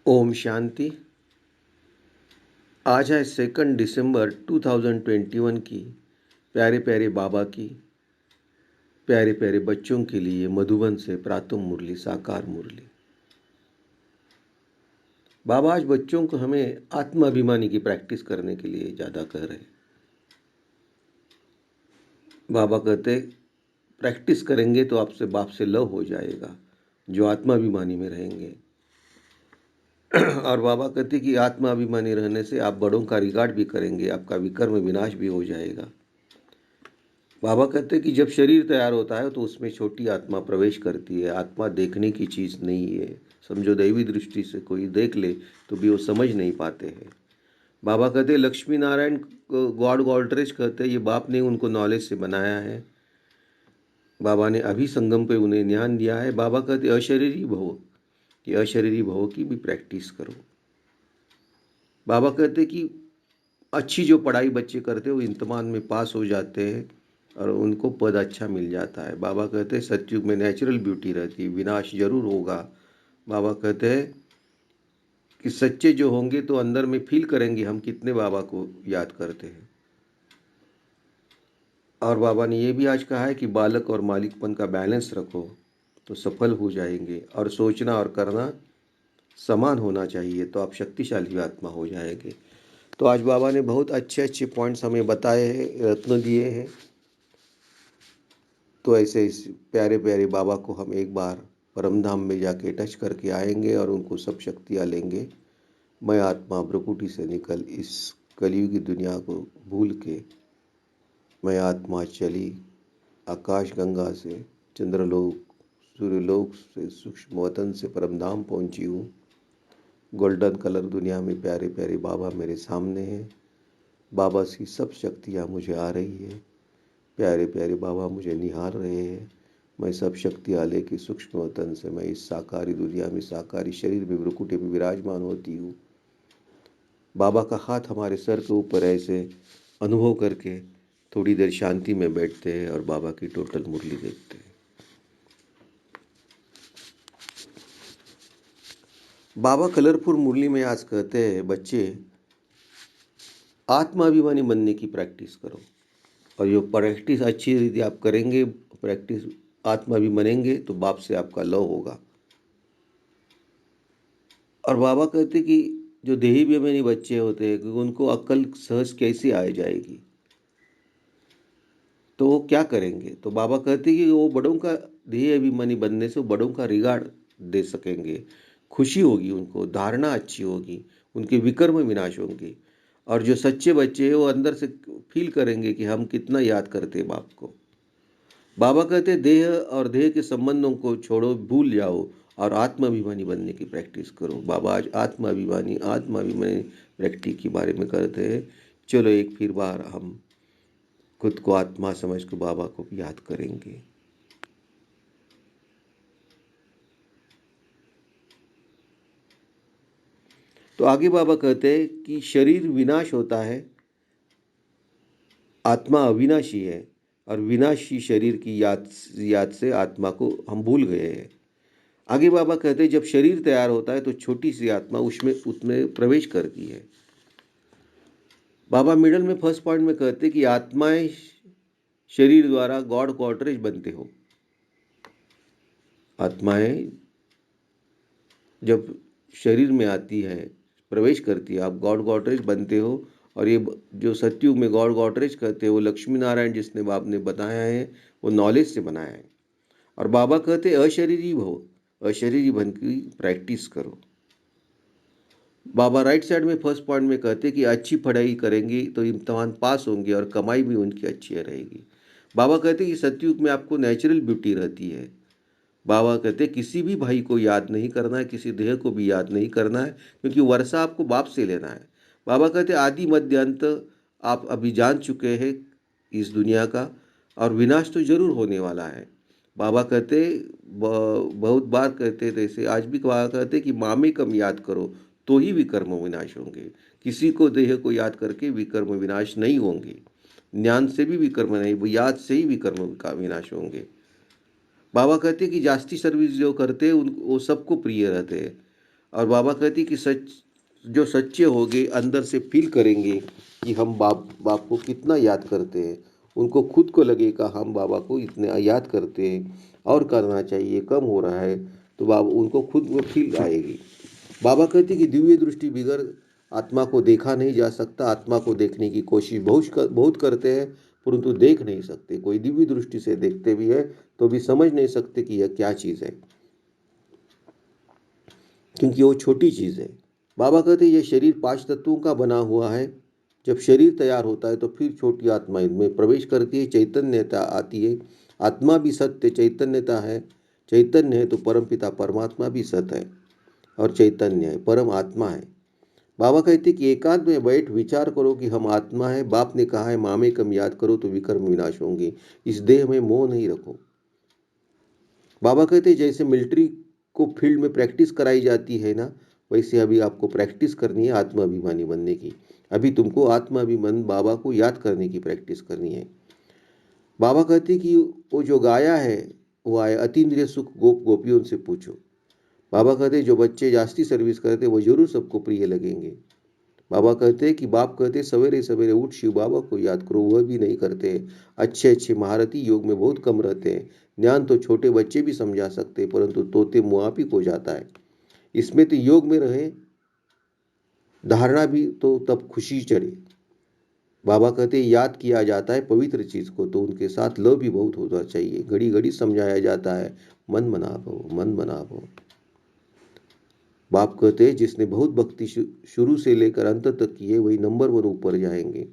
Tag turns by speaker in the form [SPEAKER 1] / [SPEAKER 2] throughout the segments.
[SPEAKER 1] ओम शांति। आज है 2 दिसंबर 2021 की प्यारे प्यारे बाबा की प्यारे प्यारे बच्चों के लिए मधुबन से प्रातः मुरली साकार मुरली। बाबा आज बच्चों को हमें आत्माभिमानी की प्रैक्टिस करने के लिए ज़्यादा कह रहे हैं। बाबा कहते प्रैक्टिस करेंगे तो आपसे बाप से लव हो जाएगा जो आत्माभिमानी में रहेंगे। और बाबा कहते कि आत्माभिमानी रहने से आप बड़ों का रिगार्ड भी करेंगे, आपका विकर्म विनाश भी हो जाएगा। बाबा कहते कि जब शरीर तैयार होता है तो उसमें छोटी आत्मा प्रवेश करती है। आत्मा देखने की चीज़ नहीं है। समझो दैवी दृष्टि से कोई देख ले तो भी वो समझ नहीं पाते हैं। बाबा कहते लक्ष्मी नारायण को गॉड गॉडरेज कहते ये बाप ने उनको नॉलेज से बनाया है। बाबा ने अभी संगम पे उन्हें ज्ञान दिया है। बाबा कहते अशरीरी भव, कि अशरीरी भव की भी प्रैक्टिस करो। बाबा कहते कि अच्छी जो पढ़ाई बच्चे करते हैं वो इम्तिहान में पास हो जाते हैं और उनको पद अच्छा मिल जाता है। बाबा कहते हैं सतयुग में नेचुरल ब्यूटी रहती है, विनाश जरूर होगा। बाबा कहते हैं कि सच्चे जो होंगे तो अंदर में फील करेंगे हम कितने बाबा को याद करते हैं। और बाबा ने ये भी आज कहा है कि बालक और मालिकपन का बैलेंस रखो तो सफल हो जाएंगे, और सोचना और करना समान होना चाहिए तो आप शक्तिशाली आत्मा हो जाएंगे। तो आज बाबा ने बहुत अच्छे अच्छे पॉइंट्स हमें बताए हैं, रत्न दिए हैं। तो ऐसे इस प्यारे प्यारे बाबा को हम एक बार परम धाम में जाके टच करके आएंगे और उनको सब शक्तियाँ लेंगे। मैं आत्मा भ्रकुटी से निकल इस कलयुगी दुनिया को भूल के मैं आत्मा चली आकाश गंगा से चंद्रलोक सूर्यलोक से सूक्ष्म वतन से परम धाम पहुँची हूँ। गोल्डन कलर दुनिया में प्यारे प्यारे बाबा मेरे सामने हैं। बाबा की सब शक्तियाँ मुझे आ रही है। प्यारे प्यारे बाबा मुझे निहार रहे हैं। मैं सब शक्तियाँ लेके सूक्ष्म वतन से मैं इस साकारी दुनिया में साकारी शरीर में भ्रुकुटी में विराजमान होती हूँ। बाबा का हाथ हमारे सर के ऊपर ऐसे अनुभव करके थोड़ी देर शांति में बैठते हैं और बाबा की टोटल मुरली देखते हैं। बाबा कलरफुल मुरली में आज कहते हैं बच्चे आत्माभिमानी बनने की प्रैक्टिस करो, और जो प्रैक्टिस अच्छी रीति आप करेंगे, प्रैक्टिस आत्मा भी बनेंगे तो बाप से आपका लव होगा। और बाबा कहते कि जो देही अभिमानी बच्चे होते हैं क्योंकि उनको अक्ल सहज कैसे आ जाएगी, तो वो क्या करेंगे। तो बाबा कहते कि वो बड़ों का देही अभिमानी बनने से वो बड़ों का रिगार्ड दे सकेंगे, खुशी होगी उनको, धारणा अच्छी होगी, उनके विकर्म विनाश होंगे। और जो सच्चे बच्चे हैं वो अंदर से फील करेंगे कि हम कितना याद करते हैं बाप को। बाबा कहते देह और देह के संबंधों को छोड़ो, भूल जाओ और आत्माभिमानी बनने की प्रैक्टिस करो। बाबा आज आत्माभिमानी प्रैक्टिस के बारे में करते हैं। चलो एक फिर बार हम खुद को आत्मा समझ के बाबा को याद करेंगे। तो आगे बाबा कहते हैं कि शरीर विनाश होता है, आत्मा अविनाशी है, और विनाशी शरीर की याद से आत्मा को हम भूल गए हैं। आगे बाबा कहते हैं जब शरीर तैयार होता है तो छोटी सी आत्मा उसमें प्रवेश करती है। बाबा मिडल में फर्स्ट पॉइंट में कहते कि आत्माएं शरीर द्वारा गॉड क्वार्टरेज बनते हो। आत्माएं जब शरीर में आती है, प्रवेश करती है, आप गॉड क्वार्टरेज बनते हो। और ये जो सतयुग में गॉड क्वार्टरेज कहते हैं वो लक्ष्मी नारायण जिसने बाप ने बताया है वो नॉलेज से बनाया है। और बाबा कहते अशरीरी भव, अशरीरी बन की प्रैक्टिस करो। बाबा राइट साइड में फर्स्ट पॉइंट में कहते कि अच्छी पढ़ाई करेंगे तो इम्तहान पास होंगे और कमाई भी उनकी अच्छी रहेगी। बाबा कहते कि सतयुग में आपको नेचुरल ब्यूटी रहती है। बाबा कहते किसी भी भाई को याद नहीं करना है, किसी देह को भी याद नहीं करना है, क्योंकि वर्षा आपको बाप से लेना है। बाबा कहते आदि मध्य अंत आप अभी जान चुके हैं इस दुनिया का, और विनाश तो जरूर होने वाला है। बाबा कहते बहुत बार कहते थे, ऐसे आज भी बाबा कहते कि मामे कम याद करो तो ही विकर्म विनाश होंगे। किसी को देह को याद करके विकर्म विनाश नहीं होंगे। ज्ञान से भी विकर्म नहीं, वो याद से ही विकर्म का विनाश होंगे। बाबा कहते कि जास्ती सर्विस जो करते हैं उन वो सबको प्रिय रहते हैं, और बाबा कहते कि जो सच्चे होंगे अंदर से फील करेंगे कि हम बाप को कितना याद करते हैं, उनको खुद को लगेगा हम बाबा को इतने याद करते हैं और करना चाहिए, कम हो रहा है, तो बाबा उनको खुद वो फील आएगी। बाबा कहते कि दिव्य दृष्टि बिगर आत्मा को देखा नहीं जा सकता। आत्मा को देखने की कोशिश बहुत करते हैं, परंतु देख नहीं सकते। कोई दिव्य दृष्टि से देखते भी है तो भी समझ नहीं सकते कि यह क्या चीज़ है, क्योंकि वो छोटी चीज़ है। बाबा कहते ये शरीर 5 तत्वों का बना हुआ है। जब शरीर तैयार होता है तो फिर छोटी आत्मा इनमें प्रवेश करती है, चैतन्यता आती है। आत्मा भी सत्य चैतन्यता है। चैतन्य है तो परमपिता परमात्मा भी सत्य है और चैतन्य है, परम आत्मा है। बाबा कहते कि एकांत में बैठ विचार करो कि हम आत्मा है। बाप ने कहा है मामे कम याद करो तो विकर्म विनाश होंगे। इस देह में मोह नहीं रखो। बाबा कहते जैसे मिलिट्री को फील्ड में प्रैक्टिस कराई जाती है ना, वैसे अभी आपको प्रैक्टिस करनी है आत्माभिमानी बनने की। अभी तुमको आत्माभिमान बाबा को याद करने की प्रैक्टिस करनी है। बाबा कहते कि वो जो गाया है वो आए अतीन्द्रिय सुख गोपियों से पूछो। बाबा कहते जो बच्चे जास्ती सर्विस करते वो जरूर सबको प्रिय लगेंगे। बाबा कहते हैं कि बाप कहते सवेरे सवेरे उठ शिव बाबा को याद करो, वह भी नहीं करते। अच्छे अच्छे महारथी योग में बहुत कम रहते हैं। ज्ञान तो छोटे बच्चे भी समझा सकते हैं, परंतु तोते मुआफिक हो जाता है। इसमें तो योग में रहे, धारणा भी तो तब खुशी चढ़े। बाबा कहते याद किया जाता है पवित्र चीज को तो उनके साथ लव भी बहुत होना चाहिए। घड़ी घड़ी समझाया जाता है मन बना भो, मन बना भो। बाप कहते हैं जिसने बहुत भक्ति शुरू से लेकर अंत तक की है वही नंबर 1 ऊपर जाएंगे।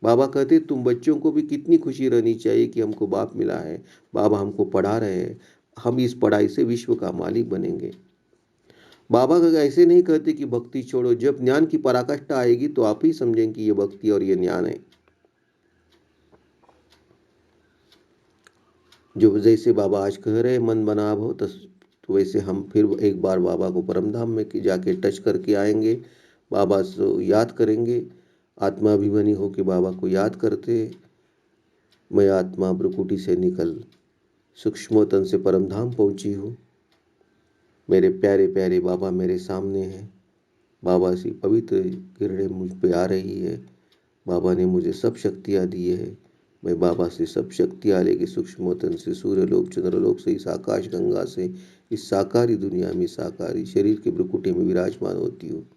[SPEAKER 1] बाबा कहते तुम बच्चों को भी कितनी खुशी रहनी चाहिए कि हमको बाप मिला है, बाबा हमको पढ़ा रहे हैं, हम इस पढ़ाई से विश्व का मालिक बनेंगे। बाबा ऐसे नहीं कहते कि भक्ति छोड़ो। जब ज्ञान की पराकाष्ठा आएगी तो आप ही समझेंगे कि ये भक्ति और ये ज्ञान है। जो जैसे बाबा आज कह रहे मन बनाव हो, तो वैसे हम फिर एक बार बाबा को परमधाम में जाके टच करके आएंगे। बाबा से याद करेंगे, आत्माभिमानी हो के बाबा को याद करते। मैं आत्मा ब्रकुटी से निकल सूक्ष्मतन से परमधाम पहुंची हूँ। मेरे प्यारे प्यारे बाबा मेरे सामने हैं। बाबा सी पवित्र किरणें मुझ पे आ रही है। बाबा ने मुझे सब शक्तियाँ दी है। मैं बाबा से सब शक्तियाँ लेके सूक्ष्मतन से, सूर्यलोक चंद्रलोक से, इस आकाश गंगा से, इस साकारी दुनिया में साकारी शरीर के ब्रकुटे में विराजमान होती हूँ।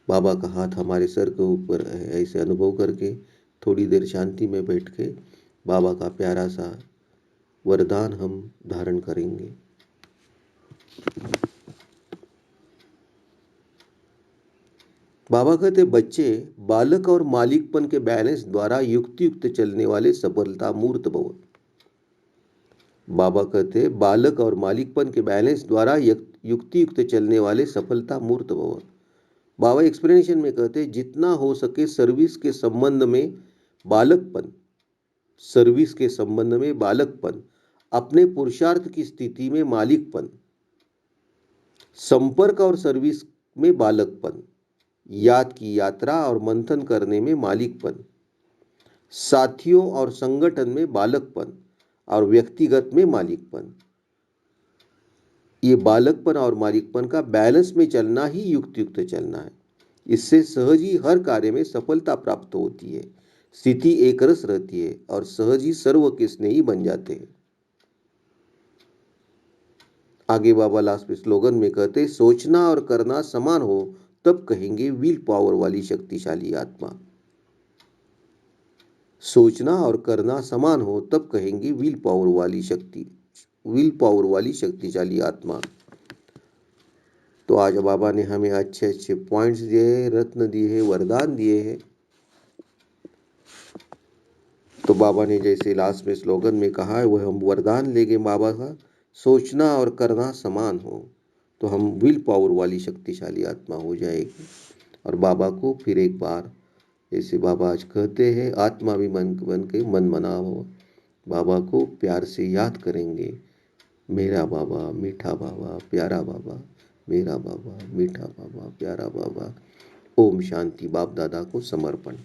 [SPEAKER 1] बाबा का हाथ हमारे सर के ऊपर है। ऐसे अनुभव करके थोड़ी देर शांति में बैठ के बाबा का प्यारा सा वरदान हम धारण करेंगे। बाबा कहते बच्चे बालक और मालिकपन के बैलेंस द्वारा युक्ति युक्त चलने वाले सफलता मूर्त भव। बाबा कहते बालक और मालिकपन के बैलेंस द्वारा युक्ति युक्त चलने वाले सफलता मूर्त भव। बाबा एक्सप्लेनेशन में कहते जितना हो सके सर्विस के संबंध में बालकपन, सर्विस के संबंध में बालकपन, अपने पुरुषार्थ की स्थिति में मालिकपन, संपर्क और सर्विस में बालकपन, याद की यात्रा और मंथन करने में मालिकपन, साथियों और संगठन में बालकपन और व्यक्तिगत में मालिकपन। ये बालकपन और मालिकपन का बैलेंस में चलना ही युक्त चलना है। इससे सहज ही हर कार्य में सफलता प्राप्त होती है, स्थिति एक रस रहती है और सहज ही सर्व के स्नेही बन जाते हैं। आगे बाबा लास्ट में स्लोगन में कहते सोचना और करना समान हो तब कहेंगे विल पावर वाली शक्तिशाली आत्मा। सोचना और करना समान हो तब कहेंगे विल पावर वाली शक्तिशाली आत्मा। तो आज बाबा ने हमें अच्छे अच्छे पॉइंट्स दिए हैं, रत्न दिए हैं, वरदान दिए हैं। तो बाबा ने जैसे लास्ट में स्लोगन में कहा है वह हम वरदान लेंगे बाबा का, सोचना और करना समान हो तो हम विल पावर वाली शक्तिशाली आत्मा हो जाएगी। और बाबा को फिर एक बार जैसे बाबा आज कहते हैं आत्मा भी मन बन के मन मना हो, बाबा को प्यार से याद करेंगे। मेरा बाबा मीठा बाबा प्यारा बाबा, मेरा बाबा मीठा बाबा प्यारा बाबा। ओम शांति। बाप दादा को समर्पण।